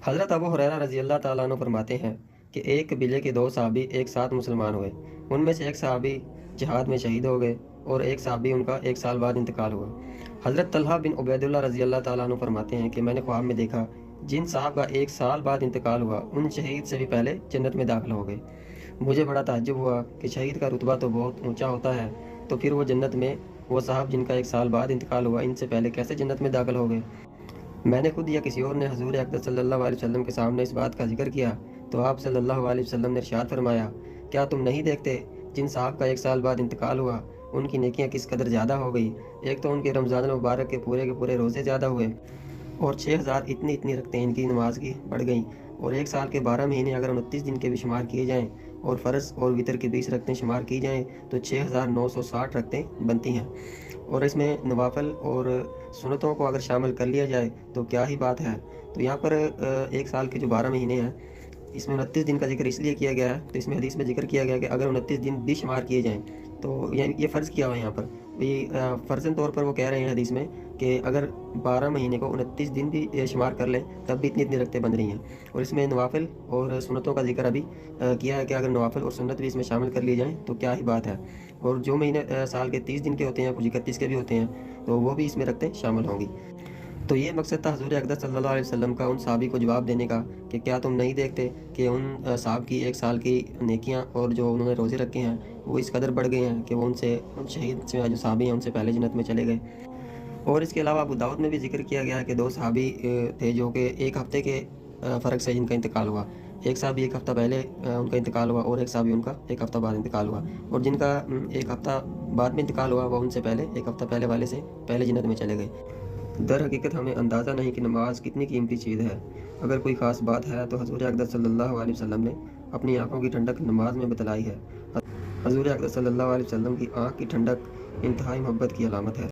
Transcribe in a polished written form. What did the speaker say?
हज़रत अबू हुरैरा रज़ी अल्लाह ताला अन्हु फरमाते हैं कि एक कबीले के दो सहाबी एक साथ मुसलमान हुए। उनमें से एक सहाबी जिहाद में शहीद हो गए और एक सहाबी उनका 1 साल बाद इंतकाल हुआ। हज़रत तलहा बिन उबैदुल्लाह रज़ी अल्लाह ताला अन्हु फरमाते हैं कि मैंने ख्वाब में देखा, जिन साहब का 1 साल बाद इंतकाल हुआ, उन शहीद से भी पहले जन्नत में दाखिल हो गए। मुझे बड़ा ताज्जुब हुआ कि शहीद का रुतबा तो बहुत ऊँचा होता है, तो फिर वो जन्नत में वो साहब जिनका 1 साल बाद इंतकाल हुआ, इनसे पहले कैसे जन्नत में दाखिल हो गए? मैंने खुद या किसी और ने हज़ूर अक़दस सल्लल्लाहु अलैहि वसल्लम के सामने इस बात का ज़िक्र किया, तो आप सल्लल्लाहु अलैहि वसल्लम ने इरशाद फरमाया, क्या तुम नहीं देखते जिन साहब का 1 साल बाद इंतकाल हुआ, उनकी नेकियां किस कदर ज़्यादा हो गई। एक तो उनके रमज़ान मुबारक के पूरे रोज़े ज़्यादा हुए और 6000 इतनी रखते इनकी नमाज की बढ़ गई। और 1 साल के 12 महीने अगर 29 दिन के भी शुमार किए जाएँ और फ़र्ज़ और वितर की 20 रकतें शुमार की जाएँ तो 6960 रकतें बनती हैं। और इसमें नवाफ़िल और सुन्नतों को अगर शामिल कर लिया जाए तो क्या ही बात है। तो यहाँ पर 1 साल के जो 12 महीने हैं, इसमें 29 दिन का ज़िक्र इसलिए किया गया है, तो इसमें हदीस में ज़िक्र किया गया है कि अगर 29 दिन भी शुमार किए जाएँ तो ये फ़र्ज़ किया हुआ है यहाँ पर। ये फ़र्ज़न तौर पर वो कह रहे हैं हदीस में कि अगर 12 महीने को 29 दिन भी शुमार कर लें तब भी इतनी रकतें बन रही हैं। और इसमें नवाफ़िल और सुन्नतों का ज़िक्र अभी किया है कि अगर नवाफ़िल और सुन्नत भी इसमें शामिल कर ली जाएँ तो क्या ही बात है। और जो महीने साल के 30 दिन के होते हैं, कुछ 31 के भी होते हैं, तो वो भी इसमें रकतें शामिल होंगी। तो ये मकसद था हज़ूर अक़दस सल्लल्लाहु अलैहि वसल्लम का उन सहाबी को जवाब देने का कि क्या तुम नहीं देखते कि उन साहब की 1 साल की नेकियां और जो उन्होंने रोज़े रखे हैं वो इस कदर बढ़ गए हैं कि वो उन शहीद से जो सहाबी हैं उनसे पहले जन्नत में चले गए। और इसके अलावा अबू दाऊद में भी ज़िक्र किया गया है कि 2 सहाबी थे जो कि 1 हफ़्ते के फ़र्क से जिनका इंतकाल हुआ। एक सहाबी 1 हफ़्ता पहले उनका इंतकाल हुआ और एक सहाबी उनका 1 हफ़्ता बाद इंतकाल हुआ। और जिनका 1 हफ़्ता बाद में इंतकाल हुआ वो उनसे पहले 1 हफ़्ता पहले वाले से पहले जन्नत में चले गए। दर हकीकत हमें अंदाज़ा नहीं कि नमाज कितनी कीमती चीज़ है। अगर कोई ख़ास बात है तो हज़ूर अक़दस सल्लल्लाहु अलैहि वसल्लम ने अपनी आँखों की ठंडक नमाज में बतलाई है। हज़ूर अक़दस सल्लल्लाहु अलैहि वसल्लम की आँख की ठंडक इंतहाई मोहब्बत की अलामत है।